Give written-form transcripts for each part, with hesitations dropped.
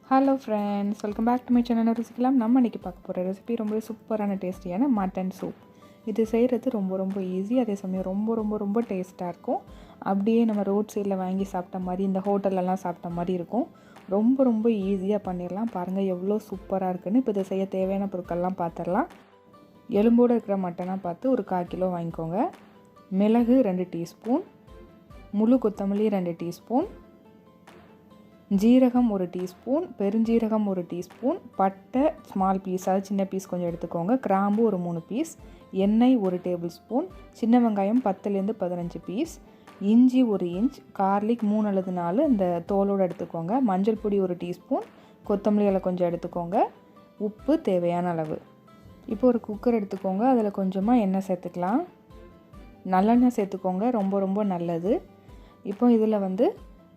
Hello friends, welcome back to my channel ருசிக்கலாம். நம்ம இன்றைக்கி பார்க்க போகிற ரெசிபி ரொம்பவே சூப்பரான டேஸ்டியான மட்டன் சூப். இது செய்கிறது ரொம்ப ஈஸி, அதே சமயம் ரொம்ப டேஸ்ட்டாக இருக்கும். அப்படியே நம்ம ரோட் சைடில் வாங்கி சாப்பிட்ட மாதிரி, இந்த ஹோட்டல்லலாம் சாப்பிட்ட மாதிரி இருக்கும். ரொம்ப ஈஸியாக பண்ணிடலாம். பாருங்கள் எவ்வளோ சூப்பராக இருக்குன்னு. இப்போ இதை செய்ய தேவையான பொருட்கள்லாம் பார்த்துடலாம். எலும்போடு இருக்கிற மட்டனாக பார்த்து ஒரு 1/4 கிலோ வாங்கிக்கோங்க. மிளகு 2 டீஸ்பூன், முழு கொத்தமல்லி 2 டீஸ்பூன், ஜீரகம் 1 டீஸ்பூன், பெருஞ்சீரகம் 1 டீஸ்பூன், பட்டை ஸ்மால் பீஸ், அது சின்ன பீஸ் கொஞ்சம் எடுத்துக்கோங்க, கிராம்பு ஒரு 3 பீஸ், எண்ணெய் 1 டேபிள் ஸ்பூன், சின்ன வெங்காயம் 10லேருந்து 15 பீஸ், இஞ்சி 1 இன்ச், கார்லிக் 3 அல்லது 4 இந்த தோலோடு எடுத்துக்கோங்க, மஞ்சள் பொடி 1 டீஸ்பூன், கொத்தமல்லி இலை கொஞ்சம் எடுத்துக்கோங்க, உப்பு தேவையான அளவு. இப்போ ஒரு குக்கர் எடுத்துக்கோங்க, அதில் கொஞ்சமாக எண்ணெய் சேர்த்துக்கலாம். நல்லெண்ணெய் சேர்த்துக்கோங்க, ரொம்ப நல்லது. இப்போ இதில்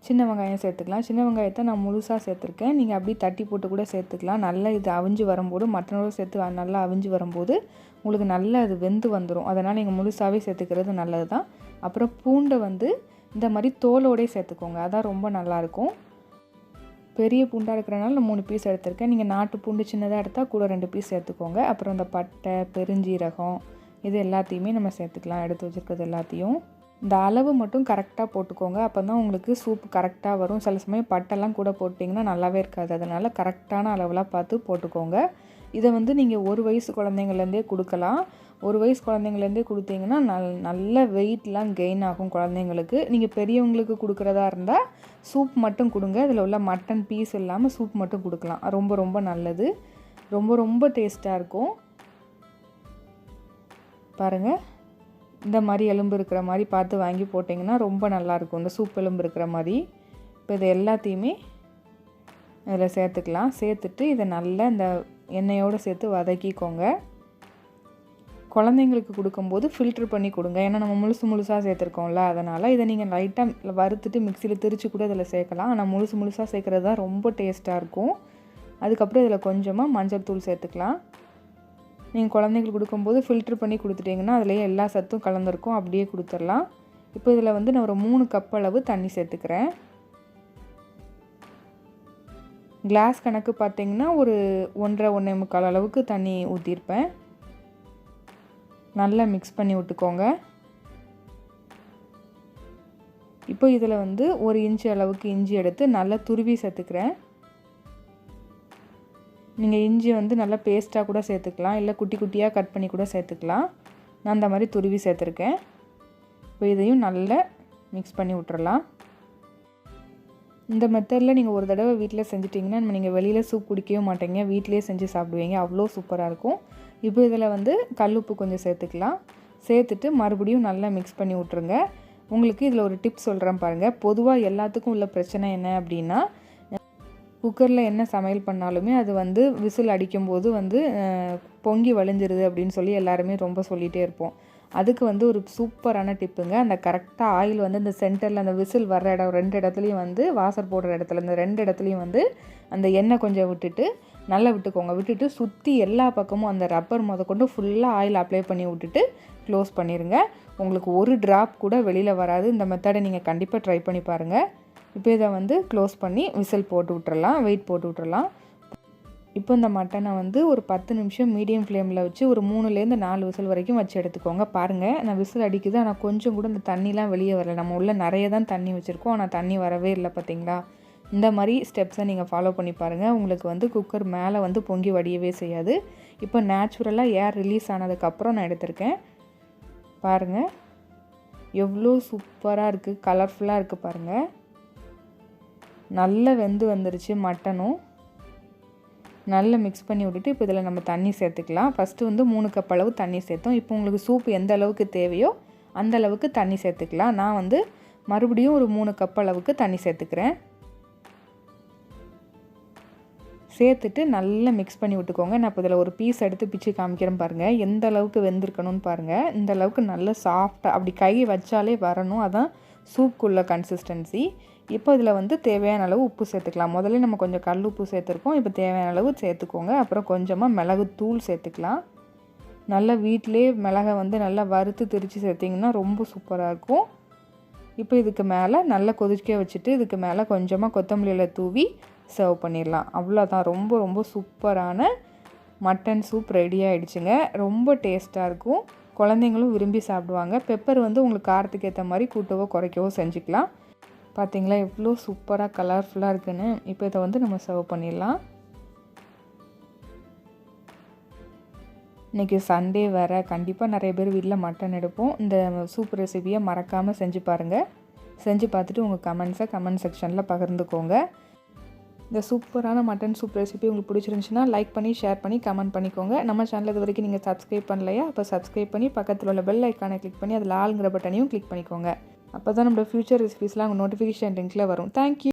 சின்ன வெங்காயம் சேர்த்துக்கலாம். சின்ன வெங்காயத்தை நான் முழுசாக சேர்த்துருக்கேன். நீங்கள் அப்படியே தட்டி போட்டு கூட சேர்த்துக்கலாம். நல்லா இது அவிஞ்சு வரும்போது, மட்டனோடு சேர்த்து நல்லா அவிஞ்சு வரும்போது உங்களுக்கு நல்லா அது வெந்து வந்துடும். அதனால் நீங்கள் முழுசாகவே சேர்த்துக்கிறது நல்லது தான். அப்புறம் பூண்டை இந்த மாதிரி தோலோடே சேர்த்துக்கோங்க, அதான் ரொம்ப நல்லாயிருக்கும். பெரிய பூண்டாக இருக்கிறனால நான் 3 பீஸ் எடுத்திருக்கேன். நீங்கள் நாட்டு பூண்டு சின்னதாக எடுத்தால் கூட 2 பீஸ் சேர்த்துக்கோங்க. அப்புறம் இந்த பட்டை, பெருஞ்சீரகம் இது எல்லாத்தையுமே நம்ம சேர்த்துக்கலாம். எடுத்து வச்சுருக்கிறது எல்லாத்தையும் இந்த அளவு மட்டும் கரெக்டாக போட்டுக்கோங்க. அப்போ தான் உங்களுக்கு சூப் கரெக்டாக வரும். சில சமயம் பட்டெல்லாம் கூட போட்டிங்கன்னா நல்லாவே இருக்காது. அதனால் கரெக்டான அளவெலாம் பார்த்து போட்டுக்கோங்க. இதை நீங்கள் 1 வயசு குழந்தைங்கள்லேருந்தே கொடுக்கலாம். 1 வயசு குழந்தைங்கள்லேருந்தே கொடுத்தீங்கன்னா நல்ல வெயிட்லாம் கெயின் ஆகும் குழந்தைங்களுக்கு. நீங்கள் பெரியவங்களுக்கு கொடுக்குறதா இருந்தால் சூப் மட்டும் கொடுங்க. இதில் உள்ள மட்டன் பீஸ் இல்லாமல் சூப் மட்டும் கொடுக்கலாம். ரொம்ப நல்லது. ரொம்ப டேஸ்ட்டாக இருக்கும். பாருங்கள், இந்த மாதிரி எலும்பு இருக்கிற மாதிரி பார்த்து வாங்கி போட்டிங்கன்னா ரொம்ப நல்லாயிருக்கும், இந்த சூப் எலும்பு இருக்கிற மாதிரி. இப்போ இது எல்லாத்தையுமே இதில் சேர்த்துக்கலாம். சேர்த்துட்டு இதை நல்லா இந்த எண்ணெயோடு சேர்த்து வதக்கிக்கோங்க. குழந்தைங்களுக்கு கொடுக்கும்போது ஃபில்ட்ரு பண்ணி கொடுங்க, ஏன்னா நம்ம முழுசாக சேர்த்துருக்கோம்ல. அதனால் இதை நீங்கள் லைட்டாக வறுத்துட்டு மிக்சியில் திரித்து கூட இதில் சேர்க்கலாம். ஆனால் முழுசாக சேர்க்குறது தான் ரொம்ப டேஸ்ட்டாக இருக்கும். அதுக்கப்புறம் இதில் கொஞ்சமாக மஞ்சள் தூள் சேர்த்துக்கலாம். நீங்கள் குழந்தைங்களுக்கு கொடுக்கும்போது ஃபில்ட்ரு பண்ணி கொடுத்துட்டிங்கன்னா அதிலேயே எல்லா சத்தும் கலந்துருக்கும். அப்படியே கொடுத்துடலாம். இப்போ இதில் நான் ஒரு 3 கப் அளவு தண்ணி சேர்த்துக்கிறேன். கிளாஸ் கணக்கு பார்த்திங்கன்னா ஒரு 1.5 அளவுக்கு தண்ணி ஊற்றிருப்பேன். நல்லா மிக்ஸ் பண்ணி விட்டுக்கோங்க. இப்போ இதில் 1 இன்ச்சு அளவுக்கு இஞ்சி எடுத்து நல்லா துருவி சேர்த்துக்கிறேன். நீங்கள் இஞ்சி நல்லா பேஸ்ட்டாக கூட சேர்த்துக்கலாம், இல்லை குட்டியாக கட் பண்ணி கூட சேர்த்துக்கலாம். நான் அந்த மாதிரி துருவி சேர்த்துருக்கேன். இப்போ இதையும் நல்லா மிக்ஸ் பண்ணி விட்டுறலாம். இந்த மெத்தடில் நீங்கள் ஒரு தடவை வீட்டில் செஞ்சிட்டிங்கன்னா நீங்கள் வெளியில் சூப் குடிக்கவே மாட்டீங்க, வீட்டிலே செஞ்சு சாப்பிடுவீங்க. அவ்வளோ சூப்பராக இருக்கும். இப்போ இதில் கல்லுப்பு கொஞ்சம் சேர்த்துக்கலாம். சேர்த்துட்டு மறுபடியும் நல்லா மிக்ஸ் பண்ணி விட்ருங்க. உங்களுக்கு இதில் ஒரு டிப் சொல்கிறேன் பாருங்கள். பொதுவாக எல்லாத்துக்கும் உள்ள பிரச்சனை என்ன அப்படின்னா, குக்கரில் என்ன சமையல் பண்ணாலுமே அது விசில் அடிக்கும்போது பொங்கி வழிஞ்சிருது அப்படின்னு சொல்லி எல்லாருமே ரொம்ப சொல்லிகிட்டே இருப்போம். அதுக்கு ஒரு சூப்பரான டிப்புங்க. அந்த கரெக்டாக ஆயில் இந்த சென்டரில் அந்த விசில் வர்ற இடம் 2 இடத்துலையும் வாசர் போடுற இடத்துல இந்த 2 இடத்துலையும் அந்த எண்ணெய் கொஞ்சம் விட்டுட்டு நல்லா விட்டுக்கோங்க. விட்டுட்டு சுற்றி எல்லா பக்கமும் அந்த ரப்பர் முதற்கொண்டு ஃபுல்லாக ஆயில் அப்ளை பண்ணி விட்டுட்டு க்ளோஸ் பண்ணிடுங்க. உங்களுக்கு ஒரு ட்ராப் கூட வெளியில் வராது. இந்த மெத்தடை நீங்கள் கண்டிப்பாக ட்ரை பண்ணி பாருங்கள். இப்போ இதை க்ளோஸ் பண்ணி விசில் போட்டு விட்டுறலாம், வெயிட் போட்டு விட்டுறலாம். இப்போ இந்த மட்டனை ஒரு 10 நிமிஷம் மீடியம் ஃப்ளேமில் வச்சு ஒரு 3லேருந்து 4 விசில் வரைக்கும் வச்சு எடுத்துக்கோங்க. பாருங்கள், நான் விசில் அடிக்குது, ஆனால் கொஞ்சம் கூட இந்த தண்ணிலாம் வெளியே வரல. நம்ம உள்ள நிறைய தான் தண்ணி வச்சுருக்கோம், ஆனால் தண்ணி வரவே இல்லை. பார்த்தீங்களா? இந்த மாதிரி ஸ்டெப்ஸை நீங்கள் ஃபாலோ பண்ணி பாருங்கள். உங்களுக்கு குக்கர் மேலே பொங்கி வடியவே செய்யாது. இப்போ நேச்சுரலாக ஏர் ரிலீஸ் ஆனதுக்கப்புறம் நான் எடுத்திருக்கேன். பாருங்கள் எவ்வளோ சூப்பராக இருக்குது, கலர்ஃபுல்லாக இருக்குது. பாருங்கள், நல்லா வெந்து வந்துருச்சு. மட்டனும் நல்லா மிக்ஸ் பண்ணி விட்டுட்டு இப்போ இதில் நம்ம தண்ணி சேர்த்துக்கலாம். ஃபஸ்ட்டு 3 கப் அளவு தண்ணி சேர்த்தோம். இப்போ உங்களுக்கு சூப் எந்த அளவுக்கு தேவையோ அந்த அளவுக்கு தண்ணி சேர்த்துக்கலாம். நான் மறுபடியும் ஒரு 3 கப் அளவுக்கு தண்ணி சேர்த்துக்கிறேன். சேர்த்துட்டு நல்லா மிக்ஸ் பண்ணி விட்டுக்கோங்க. நான் இப்போ இதில் ஒரு பீஸ் எடுத்து பிச்சு காமிக்கிறேன் பாருங்கள். எந்த அளவுக்கு வெந்திருக்கணும்னு பாருங்கள். இந்த அளவுக்கு நல்லா சாஃப்டாக அப்படி கை வச்சாலே வரணும். அதான் சூப்புக்குள்ள கன்சிஸ்டன்சி. இப்போ இதில் தேவையான அளவு உப்பு சேர்த்துக்கலாம். முதல்ல நம்ம கொஞ்சம் கல் உப்பு சேர்த்துருக்கோம். இப்போ தேவையான அளவு சேர்த்துக்கோங்க. அப்புறம் கொஞ்சமாக மிளகு தூள் சேர்த்துக்கலாம். நல்லா வீட்டிலே மிளகை நல்லா வறுத்து திரித்து சேர்த்திங்கன்னா ரொம்ப சூப்பராக இருக்கும். இப்போ இதுக்கு மேலே நல்லா கொதிக்க வச்சுட்டு இதுக்கு மேலே கொஞ்சமாக கொத்தமல்லியில் தூவி சர்வ் பண்ணிடலாம். அவ்வளோதான். ரொம்ப ரொம்ப சூப்பரான மட்டன் சூப் ரெடி ஆகிடுச்சுங்க. ரொம்ப டேஸ்ட்டாக இருக்கும். குழந்தைங்களும் விரும்பி சாப்பிடுவாங்க. பெப்பர் வந்து உங்களுக்கு காரத்துக்கு ஏற்ற மாதிரி கூட்டவோ குறைக்கவோ செஞ்சுக்கலாம். பார்த்திங்களா எவ்வளோ சூப்பராக கலர்ஃபுல்லாக இருக்குன்னு. இப்போ இதை வந்து நம்ம சர்வ் பண்ணிடலாம். இன்றைக்கி சண்டே வேறு, கண்டிப்பாக நிறைய பேர் வீட்டில் மட்டன் எடுப்போம். இந்த சூப் ரெசிபியை மறக்காமல் செஞ்சு பாருங்கள். செஞ்சு பார்த்துட்டு உங்கள் கமெண்ட்ஸை கமெண்ட் செக்ஷனில் பகிர்ந்துக்கோங்க. இந்த சூப்பரான மட்டன் சூப் ரெசிபி உங்களுக்கு பிடிச்சிருந்துச்சுன்னா லைக் பண்ணி, ஷேர் பண்ணி, கமெண்ட் பண்ணிக்கோங்க. நம்ம சேனல் இது வரைக்கும் நீங்கள் சப்ஸ்கிரைப் பண்ணலையா? அப்போ சப்ஸ்கிரைப் பண்ணி பக்கத்தில் உள்ள பெல் ஐக்கானை கிளிக் பண்ணி அதில் ஆளுங்கிற பட்டனையும் கிளிக் பண்ணிக்கோங்க. அப்போ தான் நம்மளோட ஃபியூச்சர் ரெசிபிஸ்லாம் உங்கள் நோட்டிஃபிகேஷன் லிங்க்கில் வரும். தேங்க்யூ.